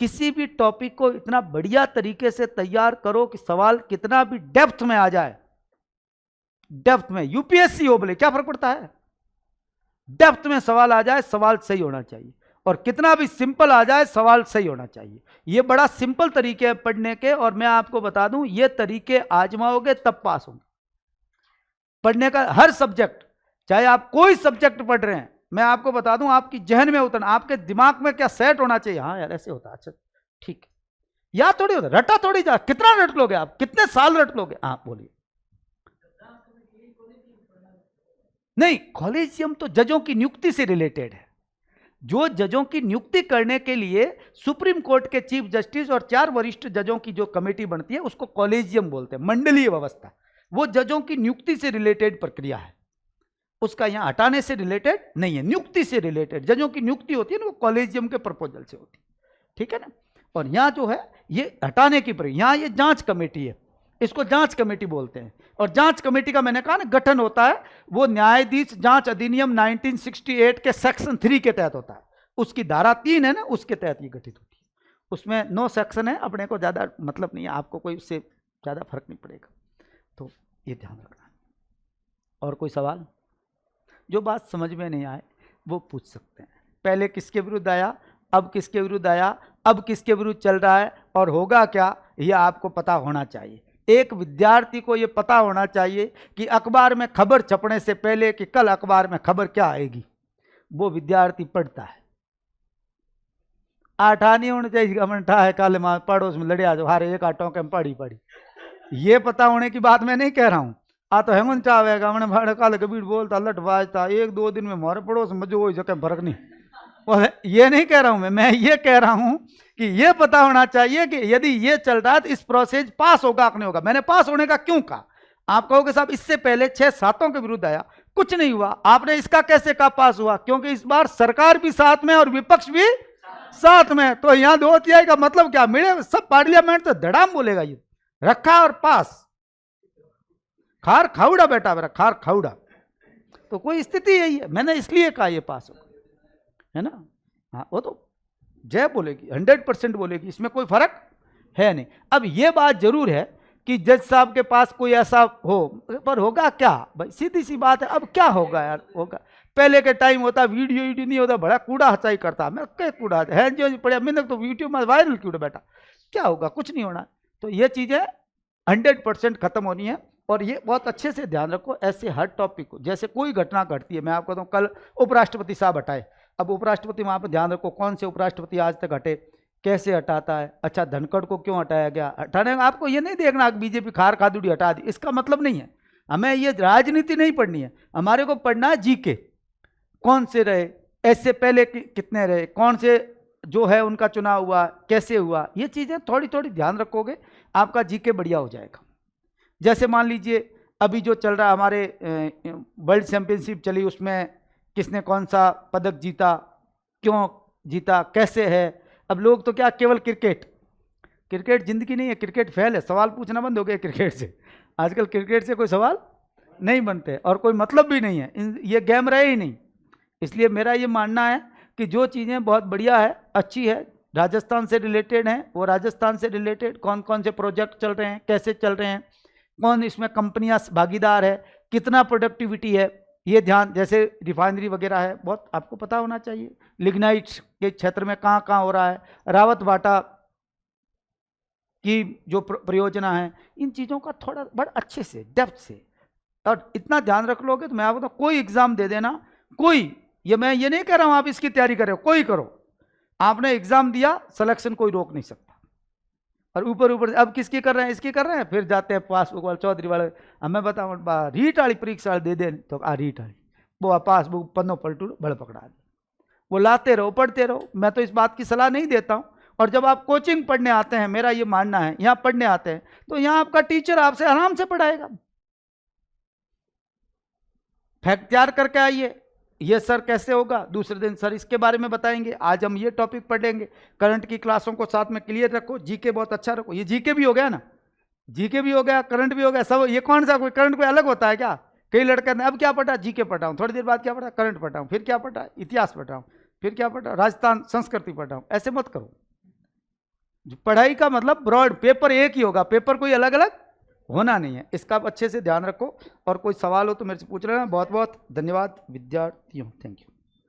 किसी भी टॉपिक को इतना बढ़िया तरीके से तैयार करो कि सवाल कितना भी डेप्थ में आ जाए, डेप्थ में, यूपीएससी हो बोले क्या फर्क पड़ता है, डेप्थ में सवाल आ जाए, सवाल सही होना चाहिए। और कितना भी सिंपल आ जाए, सवाल सही होना चाहिए। ये बड़ा सिंपल तरीके हैं पढ़ने के, और मैं आपको बता दूं ये तरीके आजमाओगे तब पास होंगे। पढ़ने का हर सब्जेक्ट, चाहे आप कोई सब्जेक्ट पढ़ रहे हैं, मैं आपको बता दूं आपकी जहन में उतरना, आपके दिमाग में क्या सेट होना चाहिए, हाँ यार ऐसे होता, अच्छा ठीक है, या थोड़ी होता, रटा थोड़ी जा, कितना रट लोगे आप, कितने साल रट लोगे, हाँ बोलिए। नहीं, कॉलेजियम तो जजों की नियुक्ति से रिलेटेड है। जो जजों की नियुक्ति करने के लिए सुप्रीम कोर्ट के चीफ जस्टिस और 4 वरिष्ठ जजों की जो कमेटी बनती है उसको कॉलेजियम बोलते हैं, मंडलीय व्यवस्था। वो जजों की नियुक्ति से रिलेटेड प्रक्रिया है, उसका यहां हटाने से रिलेटेड नहीं है, नियुक्ति से रिलेटेड। जजों की नियुक्ति होती है ना, वो कॉलेजियम के प्रपोजल से होती है, ठीक है ना। और यहां जो है ये हटाने की प्रक्रिया, यहां ये जांच कमेटी है, इसको जांच कमेटी बोलते हैं। और जांच कमेटी का मैंने कहा ना गठन होता है, वो न्यायाधीश जांच अधिनियम 1968 के सेक्शन 3 के तहत होता है। उसकी धारा 3 है ना, उसके तहत ये गठित होती है। उसमें 9 सेक्शन है, अपने को ज़्यादा मतलब नहीं है, आपको कोई उससे ज़्यादा फर्क नहीं पड़ेगा, तो ये ध्यान रखना। और कोई सवाल? जो बात समझ में नहीं आए वो पूछ सकते हैं। पहले किसके विरुद्ध आया, अब किसके विरुद्ध आया, अब किसके विरुद्ध चल रहा है, और होगा क्या, यह आपको पता होना चाहिए। एक विद्यार्थी को यह पता होना चाहिए कि अखबार में खबर छपने से पहले कि कल अखबार में खबर क्या आएगी, वो विद्यार्थी पढ़ता है। आठा नहीं होना चाहिए गमंठा है कल मां पड़ोस में लड़िया जो हारे एक आटों के पड़ी पड़ी, ये पता होने की बात मैं नहीं कह रहा हूं। आ तो हेमंत चावेगा मैंने भाड़े काल कबीर बोलता लट बाजता 1-2 दिन में हमारे पड़ोस में जो हो सके फर्क नहीं, ये नहीं कह रहा हूं मैं ये कह रहा हूं कि ये पता होना चाहिए कि यदि ये चल रहा है तो इस प्रोसेस पास होगा कि नहीं होगा। मैंने पास होने का क्यों कहा, आप कहोगे साहब इससे पहले 6-7 के विरुद्ध आया कुछ नहीं हुआ, आपने इसका कैसे कहा पास हुआ, क्योंकि इस बार सरकार भी साथ में और विपक्ष भी साथ में, तो यहां 2/3 का मतलब क्या, मेरे सब पार्लियामेंट तो धड़ाम बोलेगा, ये रखा और पास, खार खाउड़ा बेटा मेरा, खार खाउड़ा। तो कोई स्थिति यही है, मैंने इसलिए कहा ये पास होगा, है ना। हाँ वो तो जय बोलेगी, 100% बोलेगी, इसमें कोई फर्क है नहीं। अब ये बात जरूर है कि जज साहब के पास कोई ऐसा हो, पर होगा क्या भाई, सीधी सी बात है। अब क्या होगा यार, होगा पहले के टाइम होता वीडियो नहीं होता, बड़ा कूड़ा हचाई करता, मैं क्या कूड़ा है जो पड़े, मैंने तो वीडियो में वायरल क्यों बेटा, क्या होगा, कुछ नहीं होना। तो ये चीजें 100% खत्म होनी है। और ये बहुत अच्छे से ध्यान रखो, ऐसे हर टॉपिक को, जैसे कोई घटना घटती है, मैं आपको कहता हूँ कल उपराष्ट्रपति साहब हटाए, अब उपराष्ट्रपति वहां पर ध्यान रखो कौन से उपराष्ट्रपति आज तक हटे, कैसे हटाता है, अच्छा धनखड़ को क्यों हटाया गया, हटाने का आपको ये नहीं देखना कि बीजेपी खार खादुड़ी हटा दी, इसका मतलब नहीं है। हमें ये राजनीति नहीं पढ़नी है, हमारे को पढ़ना है जीके, कौन से रहे, ऐसे पहले कितने रहे, कौन से जो है उनका चुनाव हुआ, कैसे हुआ, ये चीजें थोड़ी थोड़ी ध्यान रखोगे, आपका जीके बढ़िया हो जाएगा। जैसे मान लीजिए अभी जो चल रहा है हमारे वर्ल्ड चैंपियनशिप चली, उसमें किसने कौन सा पदक जीता, क्यों जीता, कैसे है। अब लोग तो क्या केवल क्रिकेट जिंदगी नहीं है, क्रिकेट फेल है, सवाल पूछना बंद हो गया क्रिकेट से, आजकल क्रिकेट से कोई सवाल नहीं बनते और कोई मतलब भी नहीं है, ये गेम रहे ही नहीं। इसलिए मेरा ये मानना है कि जो चीज़ें बहुत बढ़िया है, अच्छी है, राजस्थान से रिलेटेड हैं, वो राजस्थान से रिलेटेड कौन कौन से प्रोजेक्ट चल रहे हैं, कैसे चल रहे हैं, कौन इसमें कंपनियां भागीदार है, कितना प्रोडक्टिविटी है, ये ध्यान, जैसे रिफाइनरी वगैरह है बहुत आपको पता होना चाहिए, लिग्नाइट के क्षेत्र में कहाँ कहाँ हो रहा है, रावत भाटा की जो परियोजना है, इन चीज़ों का थोड़ा बड़ा अच्छे से डेप्थ से, और इतना ध्यान रख लोगे तो मैं आपको कोई एग्जाम दे देना, कोई, ये मैं ये नहीं कह रहा हूँ आप इसकी तैयारी करो, कोई करो, आपने एग्जाम दिया सिलेक्शन कोई रोक नहीं सकता। और ऊपर ऊपर अब किसकी कर रहे हैं, इसकी कर रहे हैं, फिर जाते हैं पासबुक वाले चौधरी वाले, हमें बताओ रीट वाली परीक्षा दे दे तो रीट वाली वो पासबुक पन्नों पलटू बड़ पकड़ा दे, वो लाते रहो पढ़ते रहो। मैं तो इस बात की सलाह नहीं देता हूँ। और जब आप कोचिंग पढ़ने आते हैं, मेरा ये मानना है, यहाँ पढ़ने आते हैं तो यहाँ आपका टीचर आपसे आराम से पढ़ाएगा, फैक्ट तैयार करके आइए, ये सर कैसे होगा, दूसरे दिन सर इसके बारे में बताएंगे, आज हम ये टॉपिक पढ़ लेंगे, करंट की क्लासों को साथ में क्लियर रखो, जीके बहुत अच्छा रखो, ये जीके भी हो गया ना, जीके भी हो गया, करंट भी हो गया, सब। ये कौन सा कोई करंट कोई अलग होता है क्या, कई लड़के ने अब क्या पढ़ा, जीके पढ़ा हूँ, थोड़ी देर बाद क्या पढ़ा, करंट पढ़ा हूँ, फिर क्या पढ़ा, इतिहास पढ़ा हूँ, फिर क्या पढ़ा, राजस्थान संस्कृति पढ़ा हूँ, ऐसे मत करो। पढ़ाई का मतलब ब्रॉड, पेपर एक ही होगा, पेपर कोई अलग अलग होना नहीं है, इसका आप अच्छे से ध्यान रखो। और कोई सवाल हो तो मेरे से पूछ लेना। बहुत बहुत धन्यवाद विद्यार्थियों, थैंक यू।